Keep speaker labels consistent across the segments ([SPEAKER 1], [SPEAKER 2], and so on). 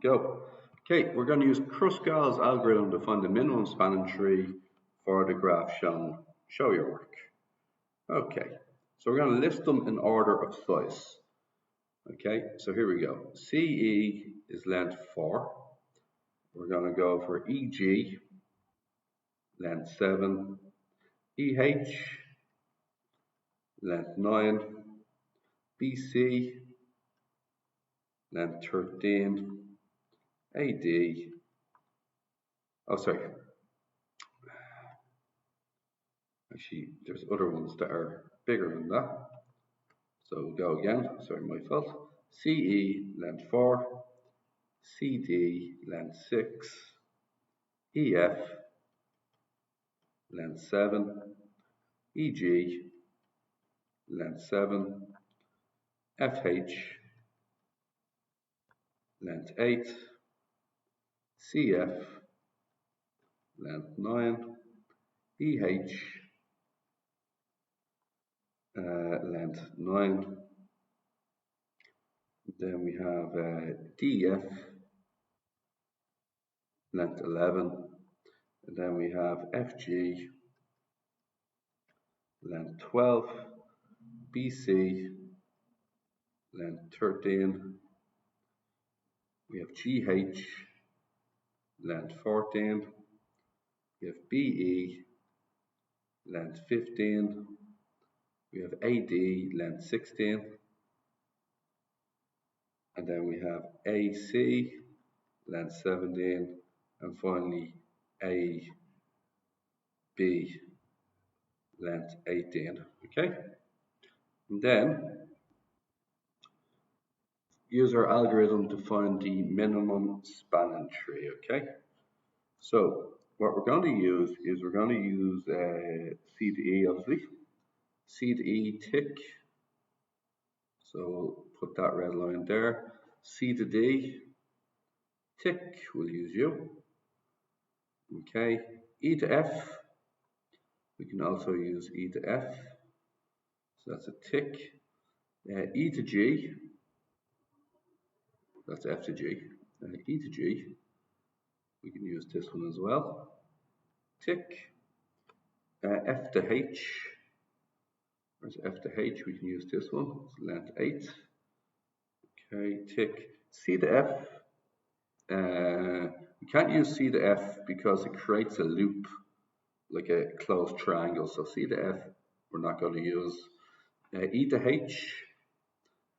[SPEAKER 1] Go. Okay, we're going to use Kruskal's algorithm to find the minimum spanning tree for the graph shown. Show your work. Okay, so we're going to list them in order of size. Okay, so here we go. CE is length 4. We're going to go for EG, length 7. EH, length 9. BC, length 13. AD, oh sorry, actually there's other ones that are bigger than that. So we'll go again, sorry, my fault. CE, length 4. CD, length 6. EF, length 7. EG, length 7. FH, length 8. CF, length 9. EH, length 9. Then we have DF, length 11. And then we have FG, length 12. BC, length 13. We have GH, length 14. We have BE, length 15. We have AD, length 16. And then we have AC, length 17. And finally AB, length 18. Okay? And then use our algorithm to find the minimum spanning tree. Okay? So what we're going to use is we're going to use C to E, obviously. C to E tick. So we'll put that red line there. C to D tick, we'll use U. Okay. E to F, we can also use E to F. So that's a tick. E to G, that's F to G. E to G, we can use this one as well. Tick. F to H, where's F to H? We can use this one. It's length 8. Okay, tick. C to F. We can't use C to F because it creates a loop, like a closed triangle. So C to F, we're not going to use. E to H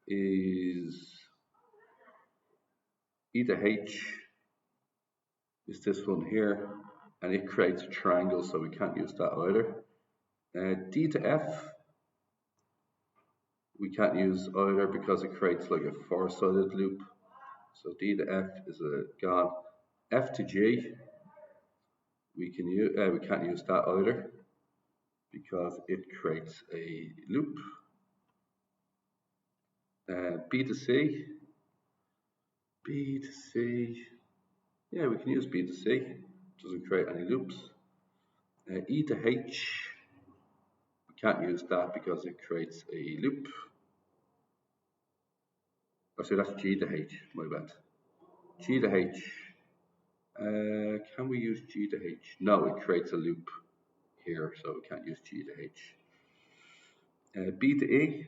[SPEAKER 1] is this one here, and it creates a triangle, so we can't use that either. D to F, we can't use either because it creates like a four-sided loop. So D to F is gone. F to G, we can't use that either because it creates a loop. B to C, yeah, we can use B to C. Doesn't create any loops. E to H, we can't use that because it creates a loop. Oh, so that's G to H, my bad. G to H. Can we use G to H? No, it creates a loop here, so we can't use G to H. B to E.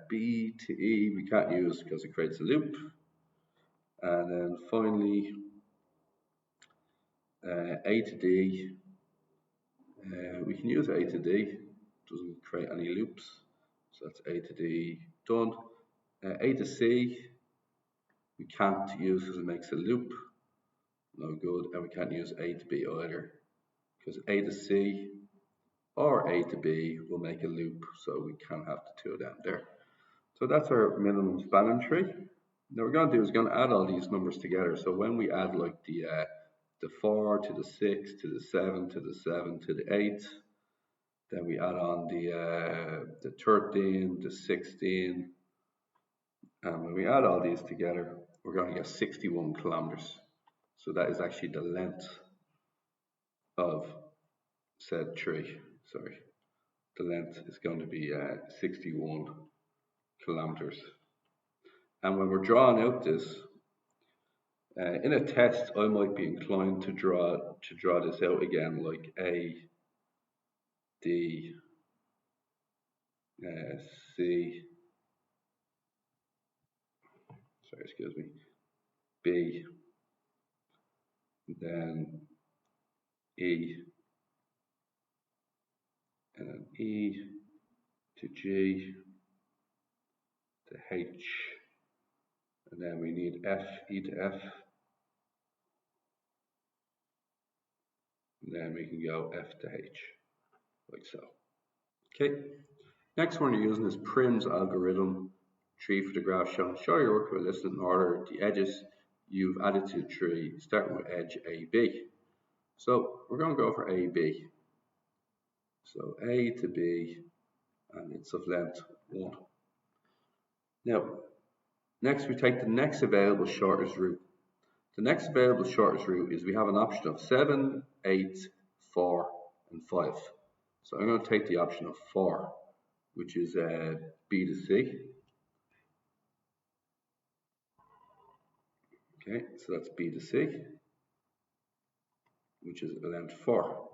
[SPEAKER 1] B to E we can't use because it creates a loop. And then finally, A to D. We can use A to D. Doesn't create any loops. So that's A to D done. A to C. We can't use because it makes a loop. No good. And we can't use A to B either because A to C or A to B will make a loop. So we can't have the two of them there. So that's our minimum spanning tree. Now what we're going to do is going to add all these numbers together. So when we add like the 4 to the 6 to the 7 to the 7 to the 8, then we add on the 13, the 16, and when we add all these together, we're going to get 61 kilometers. So that is actually the length of said tree. Sorry, the length is going to be 61 kilometers. And when we're drawing out this, in a test, I might be inclined to draw this out again, like A, D, C, sorry, excuse me, B, then E, and then E to G to H, and then we need F, E to F, and then we can go F to H, like so. Okay, next one you're using is Prim's algorithm tree for the graph shown. Show your work with a list in order the edges you've added to the tree, starting with edge AB. So we're going to go for AB. So A to B, and it's of length 1. Now, next we take the next available shortest route. The next available shortest route is we have an option of 7, 8, 4, and 5. So I'm going to take the option of 4, which is B to C. Okay, so that's B to C, which is length 4.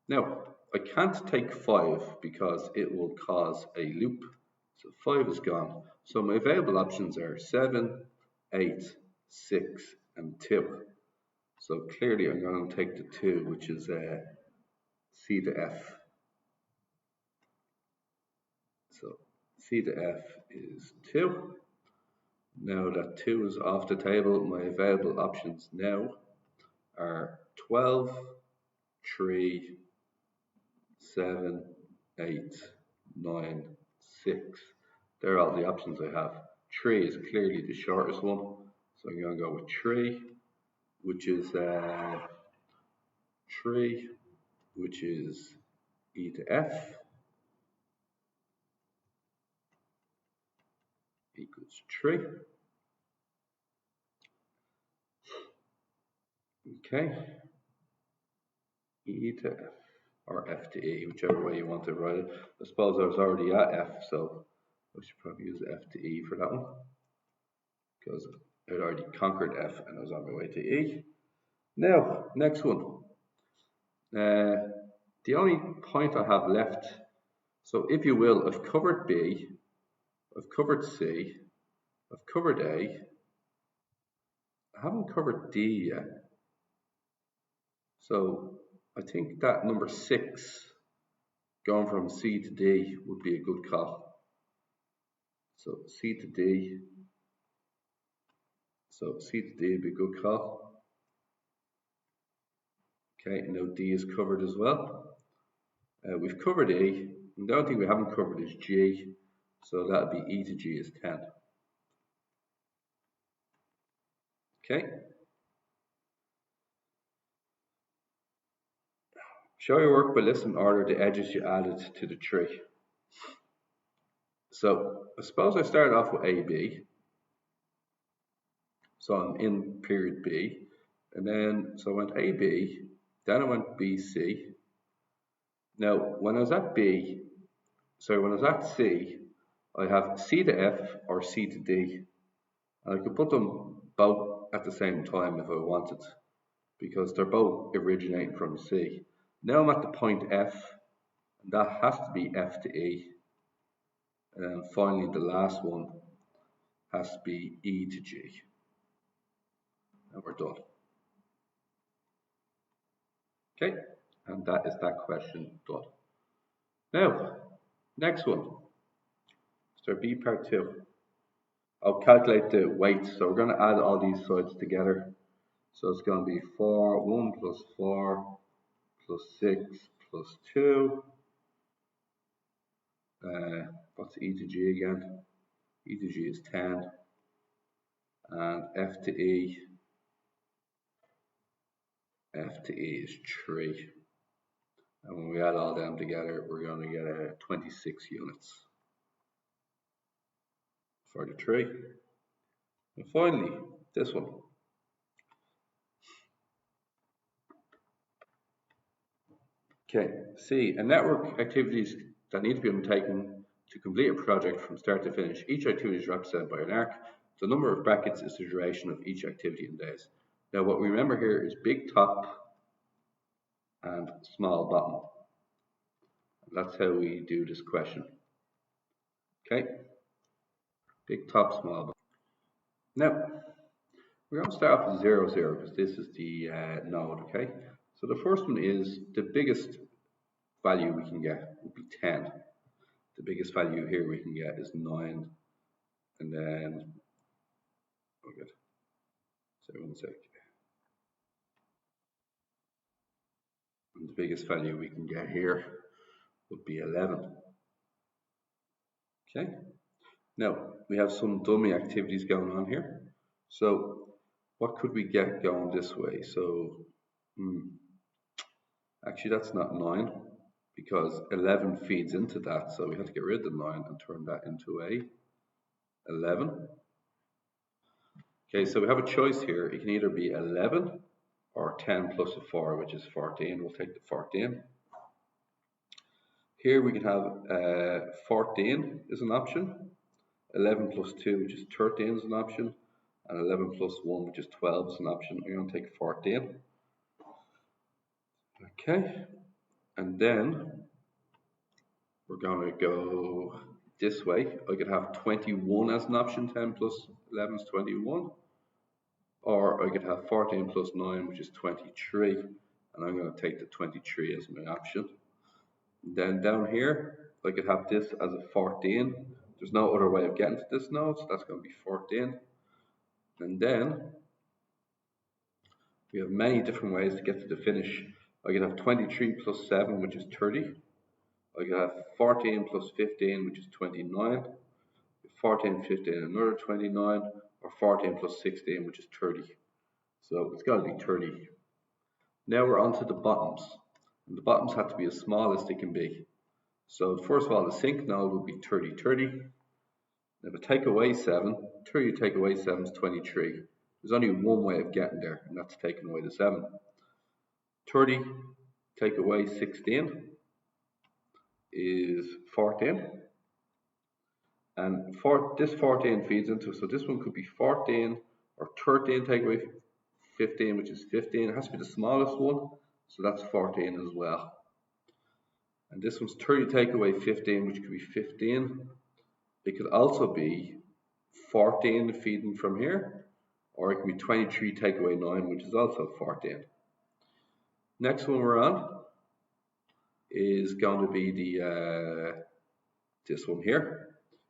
[SPEAKER 1] Now, I can't take 5 because it will cause a loop. So 5 is gone. So my available options are 7, 8, 6, and 2. So clearly I'm going to take the 2, which is C to F. So C to F is 2. Now that 2 is off the table, my available options now are 12, 3, 7, 8, 9, 6. They're all the options I have. 3 is clearly the shortest one, so I'm going to go with 3, which is 3, which is E to F, equals 3. Okay, E to F, or F to E, whichever way you want to write it. I suppose I was already at F, so I should probably use F to E for that one, because I'd already conquered F and I was on my way to E. Now, next one. The only point I have left, so if you will, I've covered B, I've covered C, I've covered A, I haven't covered D yet. So I think that number 6, going from C to D, would be a good call. So C to D, so C to D would be a good call. Okay, now D is covered as well. We've covered E, and the only thing we haven't covered is G, so that would be E to G is 10. Okay. Show your work by listing in order the edges you added to the tree. So I suppose I started off with AB. So I'm in period B. And then, so I went AB, then I went BC. Now, when I was at C, I have C to F or C to D. And I could put them both at the same time if I wanted, because they're both originating from C. Now I'm at the point F, and that has to be F to E. And then finally the last one has to be E to G. And we're done. Okay, and that is that question done. Now, next one. So B part 2. I'll calculate the weight. So we're going to add all these sides together. So it's going to be 1 plus 4 plus 6 plus 2. What's E to G again? E to G is 10. And F to E is 3. And when we add all them together, we're going to get 26 units for the tree. And finally, this one. Okay, C, a network activities that need to be undertaken To complete a project from start to finish, each activity is represented by an arc. The number of brackets is the duration of each activity in days. Now what we remember here is big top and small bottom. That's how we do this question. Okay, big top, small bottom. Now, we're going to start off with 0, 0, because this is the node, okay? So the first one is the biggest value we can get would be 10. The biggest value here we can get is 9. And then, oh good, so 1 sec. And the biggest value we can get here would be 11. Okay, now we have some dummy activities going on here. So what could we get going this way? So actually that's not 9 because 11 feeds into that, so we have to get rid of the 9 and turn that into a 11. Okay, so we have a choice here. It can either be 11 or 10 plus a 4, which is 14. We'll take the 14. Here we can have 14 is an option, 11 plus 2, which is 13 is an option, and 11 plus 1, which is 12 is an option. We're going to take 14. Okay, and then we're going to go this way. I could have 21 as an option, 10 plus 11 is 21. Or I could have 14 plus 9, which is 23. And I'm going to take the 23 as my option. Then down here, I could have this as a 14. There's no other way of getting to this node, so that's going to be 14. And then we have many different ways to get to the finish. I could have 23 plus 7, which is 30. I could have 14 plus 15, which is 29. 14, 15, another 29. Or 14 plus 16, which is 30. So it's got to be 30. Now we're on to the bottoms. And the bottoms have to be as small as they can be. So first of all, the sink node would be 30, 30. Now if I take away 7, 30 take away 7 is 23. There's only one way of getting there, and that's taking away the 7. 30 take away 16 is 14. And this 14 feeds into, so this one could be 14 or 13 take away 15, which is 15. It has to be the smallest one, so that's 14 as well. And this one's 30 take away 15, which could be 15. It could also be 14 feeding from here, or it could be 23 take away 9, which is also 14. Next one we're on is going to be the this one here.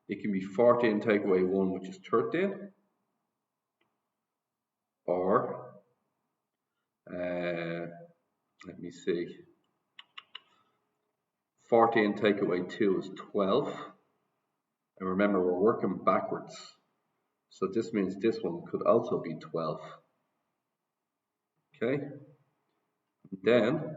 [SPEAKER 1] It can be 14 take away 1, which is 13. Or, let me see, 14 take away 2 is 12. And remember, we're working backwards. So this means this one could also be 12. Okay. Then,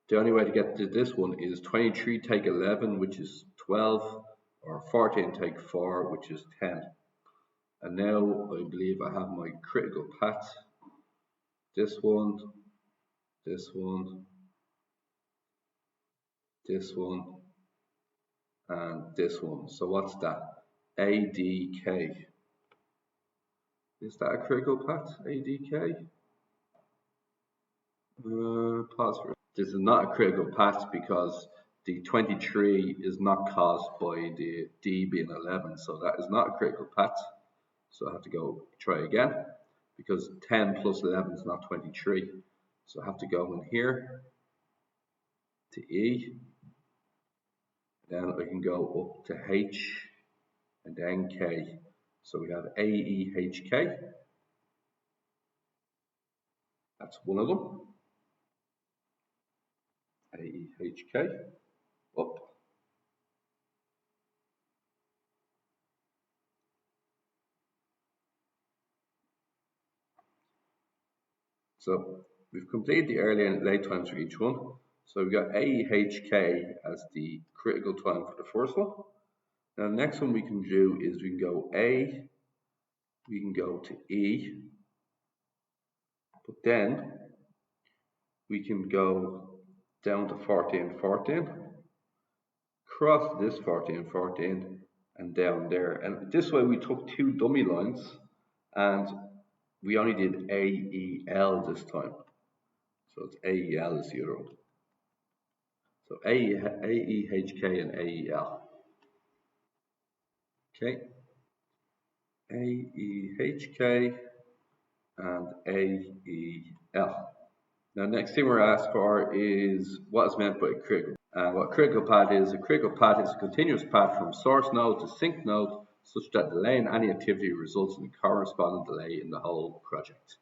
[SPEAKER 1] the only way to get to this one is 23 take 11, which is 12, or 14 take 4, which is 10. And now I believe I have my critical path. This one, this one, this one, and this one. So what's that? ADK. Is that a critical path? ADK? Pause for. This is not a critical path because the 23 is not caused by the D being 11, so that is not a critical path. So I have to go try again because 10 plus 11 is not 23. So I have to go in here to E, then I can go up to H and then K. So we have AEHK. That's one of them. AEHK. Up. So we've completed the early and late times for each one. So we've got AEHK as the critical time for the first one. Now the next one we can do is we can go A, we can go to E, but then we can go down to 14, 14, across this 14, 14, and down there. And this way we took two dummy lines and we only did AEL this time. So it's AEL is the other one. So AEHK and AEL. Okay. AEHK and AEL. Now, next thing we're asked for is what is meant by a critical. What a critical path is a continuous path from source node to sink node such that delay in any activity results in a corresponding delay in the whole project.